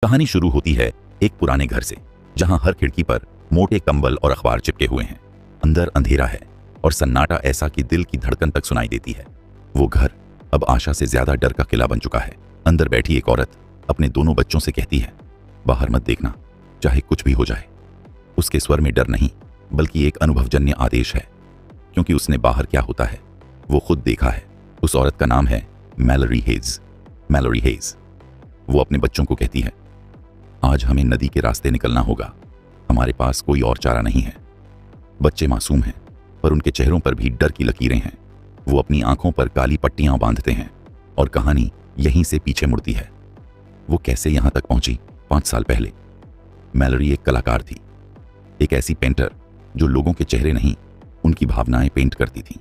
कहानी शुरू होती है एक पुराने घर से, जहां हर खिड़की पर मोटे कंबल और अखबार चिपके हुए हैं। अंदर अंधेरा है और सन्नाटा ऐसा कि दिल की धड़कन तक सुनाई देती है। वो घर अब आशा से ज्यादा डर का किला बन चुका है। अंदर बैठी एक औरत अपने दोनों बच्चों से कहती है, बाहर मत देखना, चाहे कुछ भी हो जाए। उसके स्वर में डर नहीं, बल्कि एक अनुभवजन्य आदेश है, क्योंकि उसने बाहर क्या होता है वो खुद देखा है। उस औरत का नाम है मैलोरी हेज। Malory hedge. वो अपने बच्चों को कहती है, आज हमें नदी के रास्ते निकलना होगा, हमारे पास कोई और चारा नहीं है। बच्चे मासूम हैं, पर उनके चेहरों पर भी डर की लकीरें हैं। वो अपनी आंखों पर काली पट्टियां बांधते हैं और कहानी यहीं से पीछे मुड़ती है। वो कैसे यहां तक पहुंची? 5 साल पहले मैलोरी एक कलाकार थी, एक ऐसी पेंटर जो लोगों के चेहरे नहीं, उनकी भावनाएं पेंट करती थी।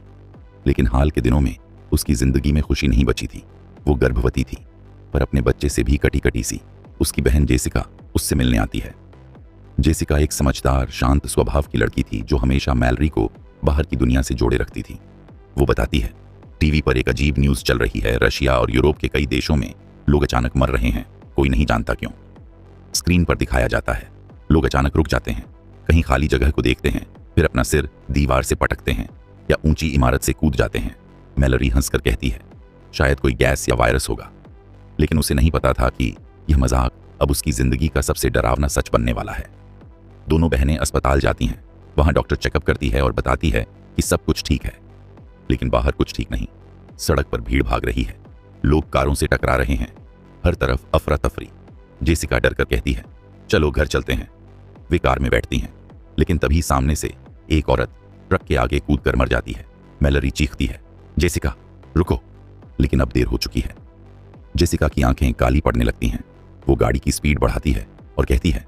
लेकिन हाल के दिनों में उसकी जिंदगी में खुशी नहीं बची थी। वो गर्भवती थी, पर अपने बच्चे से भी कटी कटी सी। उसकी बहन जेसिका उससे मिलने आती है। जेसिका एक समझदार, शांत स्वभाव की लड़की थी जो हमेशा मैलोरी को बाहर की दुनिया से जोड़े रखती थी। वो बताती है, टीवी पर एक अजीब न्यूज़ चल रही है। रशिया और यूरोप के कई देशों में लोग अचानक मर रहे हैं, कोई नहीं जानता क्यों। स्क्रीन पर दिखाया जाता है, लोग अचानक रुक जाते हैं, कहीं खाली जगह को देखते हैं, फिर अपना सिर दीवार से पटकते हैं या ऊंची इमारत से कूद जाते हैं। मैलोरी हंसकर कहती है, शायद कोई गैस या वायरस होगा। लेकिन उसे नहीं पता था कि यह मजाक अब उसकी जिंदगी का सबसे डरावना सच बनने वाला है। दोनों बहनें अस्पताल जाती हैं। वहां डॉक्टर चेकअप करती है और बताती है कि सब कुछ ठीक है। लेकिन बाहर कुछ ठीक नहीं। सड़क पर भीड़ भाग रही है, लोग कारों से टकरा रहे हैं, हर तरफ अफरा तफरी। जेसिका डर कर कहती है, चलो घर चलते हैं। वे कार में बैठती हैं, लेकिन तभी सामने से एक औरत ट्रक के आगे कूद कर मर जाती है। मैलोरी चीखती है, जेसिका रुको, लेकिन अब देर हो चुकी है। जेसिका की आंखें काली पड़ने लगती हैं। वो गाड़ी की स्पीड बढ़ाती है और कहती है,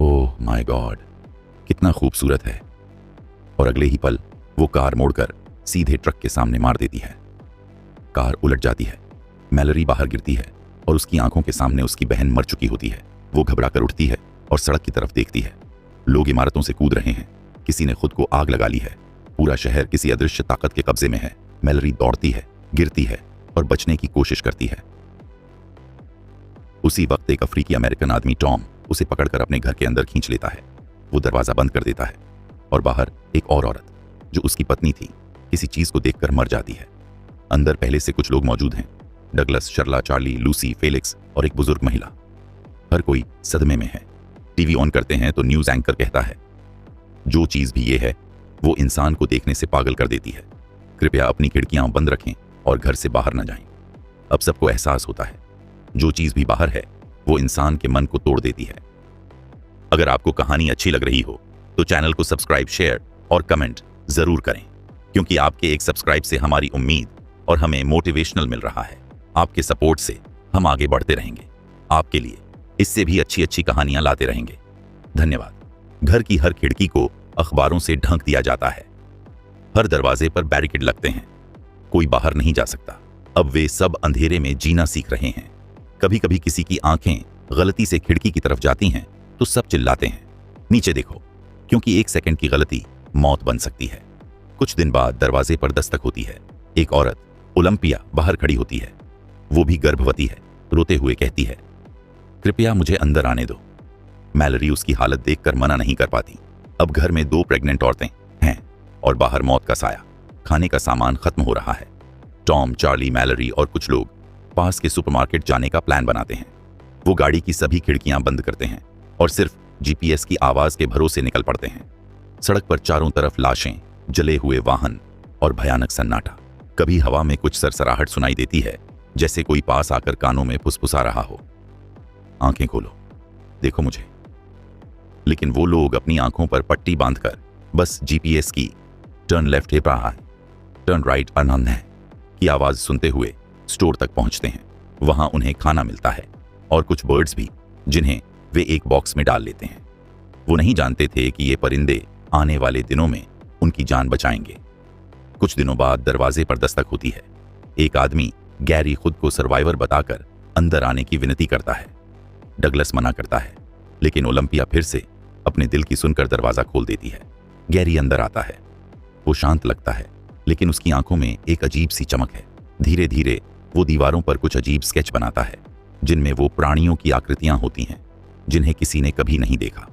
ओह माय गॉड, कितना खूबसूरत है। और अगले ही पल वो कार मोड़कर सीधे ट्रक के सामने मार देती है। कार उलट जाती है। मैलोरी बाहर गिरती है और उसकी आंखों के सामने उसकी बहन मर चुकी होती है। वो घबरा कर उठती है और सड़क की तरफ देखती है। लोग इमारतों से कूद रहे हैं, किसी ने खुद को आग लगा ली है। पूरा शहर किसी अदृश्य ताकत के कब्जे में है। मैलोरी दौड़ती है, गिरती है और बचने की कोशिश करती है। उसी वक्त एक अफ्रीकी अमेरिकन आदमी टॉम उसे पकड़कर अपने घर के अंदर खींच लेता है। वो दरवाजा बंद कर देता है और बाहर एक और औरत, जो उसकी पत्नी थी, किसी चीज को देखकर मर जाती है। अंदर पहले से कुछ लोग मौजूद हैं, Douglas, Sharla, Charlie, Lucy, Felix और एक बुजुर्ग महिला। हर कोई सदमे में है। टीवी ऑन करते हैं तो न्यूज एंकर कहता है, जो चीज भी ये है वो इंसान को देखने से पागल कर देती है। कृपया अपनी खिड़कियां बंद रखें और घर से बाहर न जाएं। अब सबको एहसास होता है, जो चीज भी बाहर है वो इंसान के मन को तोड़ देती है। अगर आपको कहानी अच्छी लग रही हो तो चैनल को सब्सक्राइब, शेयर और कमेंट जरूर करें, क्योंकि आपके एक सब्सक्राइब से हमारी उम्मीद और हमें मोटिवेशनल मिल रहा है। आपके सपोर्ट से हम आगे बढ़ते रहेंगे, आपके लिए इससे भी अच्छी अच्छी कहानियां लाते रहेंगे। धन्यवाद। घर की हर खिड़की को अखबारों से ढक दिया जाता है, हर दरवाजे पर बैरिकेड लगते हैं, कोई बाहर नहीं जा सकता। अब वे सब अंधेरे में जीना सीख रहे हैं। कभी कभी किसी की आंखें गलती से खिड़की की तरफ जाती हैं तो सब चिल्लाते हैं, नीचे देखो, क्योंकि 1 सेकंड की गलती मौत बन सकती है। कुछ दिन बाद दरवाजे पर दस्तक होती है। एक औरत, ओलंपिया, बाहर खड़ी होती है। वो भी गर्भवती है। रोते हुए कहती है, कृपया मुझे अंदर आने दो। मैलोरी उसकी हालत देखकर मना नहीं कर पाती। अब घर में 2 प्रेग्नेंट औरतें हैं और बाहर मौत का साया। खाने का सामान खत्म हो रहा है। टॉम, चार्ली, मैलोरी और कुछ लोग पास के सुपरमार्केट जाने का प्लान बनाते हैं। वो गाड़ी की सभी खिड़कियां बंद करते हैं और सिर्फ जीपीएस की आवाज के भरोसे निकल पड़ते हैं। सड़क पर चारों तरफ लाशें, जले हुए वाहन और भयानक सन्नाटा। कभी हवा में कुछ सरसराहट सुनाई देती है, जैसे कोई पास आकर कानों में फुसफुसा रहा हो। आंखें खोलो, देखो मुझे। लेकिन वो लोग अपनी आंखों पर पट्टी बांधकर बस जीपीएस की टर्न लेफ्ट है, टर्न राइट आनंद है की आवाज सुनते हुए स्टोर तक पहुंचते हैं। वहां उन्हें खाना मिलता है और कुछ बर्ड्स भी, जिन्हें वे एक बॉक्स में डाल लेते हैं। वो नहीं जानते थे कि ये परिंदे आने वाले दिनों में उनकी जान बचाएंगे। कुछ दिनों बाद दरवाजे पर दस्तक होती है। एक आदमी, गैरी, खुद को सर्वाइवर बताकर अंदर आने की विनती करता है। डगलस मना करता है, लेकिन ओलंपिया फिर से अपने दिल की सुनकर दरवाजा खोल देती है। गैरी अंदर आता है। वो शांत लगता है, लेकिन उसकी आंखों में एक अजीब सी चमक है। धीरे धीरे वो दीवारों पर कुछ अजीब स्केच बनाता है। जिनमें वो प्राणियों की आकृतियां होती हैं जिन्हें किसी ने कभी नहीं देखा।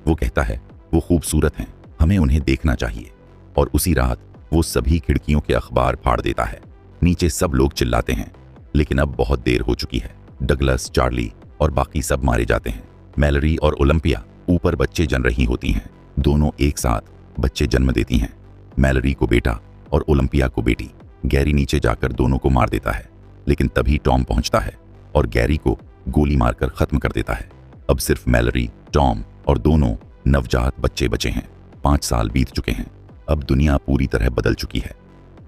वो कहता है वो खूबसूरत हैं, हमें उन्हें देखना चाहिए। और उसी रात वो सभी खिड़कियों के अखबार फाड़ देता है। नीचे सब लोग चिल्लाते हैं, लेकिन अब बहुत देर हो चुकी है। डगलस, चार्ली और बाकी सब मारे जाते हैं। मैलरी और ओलंपिया ऊपर बच्चे जन रही होती हैं। दोनों एक साथ बच्चे जन्म देती हैं, मैलरी को बेटा और ओलंपिया को बेटी। गैरी नीचे जाकर दोनों को मार देता है, लेकिन तभी टॉम पहुंचता है और गैरी को गोली मारकर खत्म कर देता है। अब सिर्फ मैलरी, टॉम और दोनों नवजात बच्चे बचे हैं। 5 साल बीत चुके हैं। अब दुनिया पूरी तरह बदल चुकी है।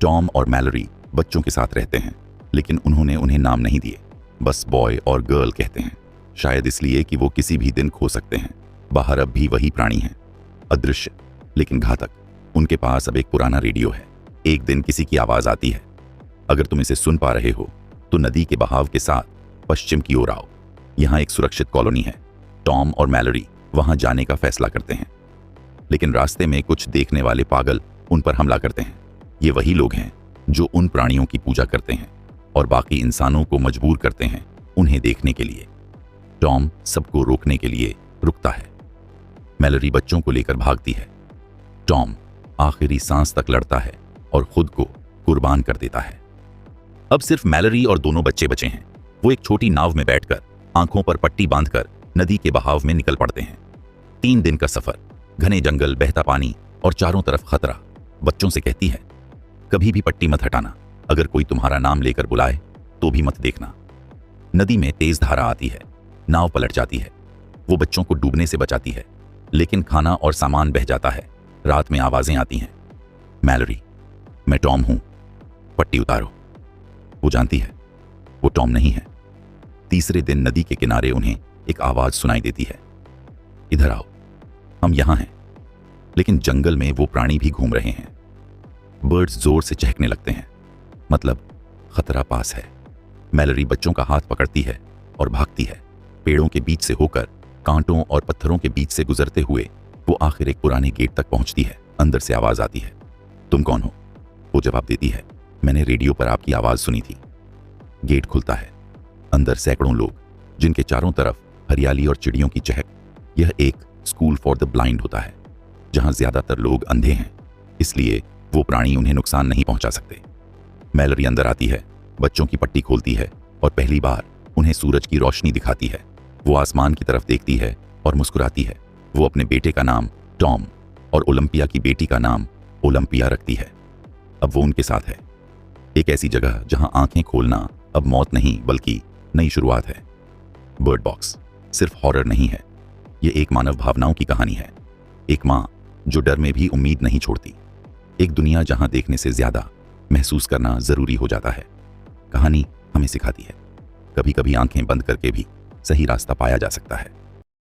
टॉम और मैलरी बच्चों के साथ रहते हैं, लेकिन उन्होंने उन्हें नाम नहीं दिए, बस बॉय और गर्ल कहते हैं। शायद इसलिए कि वो किसी भी दिन खो सकते हैं। बाहर अब भी वही प्राणी हैं, अदृश्य लेकिन घातक। उनके पास अब एक पुराना रेडियो है। एक दिन किसी की आवाज आती है, अगर तुम इसे सुन पा रहे हो तो नदी के बहाव के साथ पश्चिम की ओर आओ। यहाँ एक सुरक्षित कॉलोनी है। टॉम और मैलरी वहां जाने का फैसला करते हैं, लेकिन रास्ते में कुछ देखने वाले पागल उन पर हमला करते हैं। ये वही लोग हैं जो उन प्राणियों की पूजा करते हैं और बाकी इंसानों को मजबूर करते हैं उन्हें देखने के लिए। टॉम सबको रोकने के लिए रुकता है। मैलरी बच्चों को लेकर भागती है। टॉम आखिरी सांस तक लड़ता है और खुद को कुर्बान कर देता है। अब सिर्फ मैलरी और दोनों बच्चे बचे हैं। वो एक छोटी नाव में बैठकर आंखों पर पट्टी बांधकर नदी के बहाव में निकल पड़ते हैं। 3 दिन का सफर, घने जंगल, बहता पानी और चारों तरफ खतरा। बच्चों से कहती है, कभी भी पट्टी मत हटाना। अगर कोई तुम्हारा नाम लेकर बुलाए तो भी मत देखना। नदी में तेज धारा आती है, नाव पलट जाती है। वो बच्चों को डूबने से बचाती है, लेकिन खाना और सामान बह जाता है। रात में आवाजें आती हैं, मैलरी, मैं टॉम हूं, पट्टी उतारो। वो जानती है वो टॉम नहीं है। तीसरे दिन नदी के किनारे उन्हें एक आवाज सुनाई देती है, इधर आओ, हम यहां हैं। लेकिन जंगल में वो प्राणी भी घूम रहे हैं। बर्ड्स जोर से चहकने लगते हैं, मतलब खतरा पास है। मैलरी बच्चों का हाथ पकड़ती है और भागती है। पेड़ों के बीच से होकर, कांटों और पत्थरों के बीच से गुजरते हुए वो आखिर एक पुराने गेट तक पहुंचती है। अंदर से आवाज आती है, तुम कौन हो? वो जवाब देती है, मैंने रेडियो पर आपकी आवाज सुनी थी। गेट खुलता है। अंदर सैकड़ों लोग, जिनके चारों तरफ हरियाली और चिड़ियों की चहक। यह एक स्कूल फॉर द ब्लाइंड होता है, जहां ज्यादातर लोग अंधे हैं, इसलिए वो प्राणी उन्हें नुकसान नहीं पहुंचा सकते। मैलरी अंदर आती है, बच्चों की पट्टी खोलती है और पहली बार उन्हें सूरज की रोशनी दिखाती है। वो आसमान की तरफ देखती है और मुस्कुराती है। वो अपने बेटे का नाम टॉम और ओलंपिया की बेटी का नाम ओलंपिया रखती है। अब वो उनके साथ है, एक ऐसी जगह जहां आंखें खोलना अब मौत नहीं बल्कि नई शुरुआत है। बर्ड बॉक्स सिर्फ हॉरर नहीं है, ये एक मानव भावनाओं की कहानी है। एक माँ जो डर में भी उम्मीद नहीं छोड़ती। एक दुनिया जहां देखने से ज्यादा महसूस करना जरूरी हो जाता है। कहानी हमें सिखाती है, कभी कभी आंखें बंद करके भी सही रास्ता पाया जा सकता है।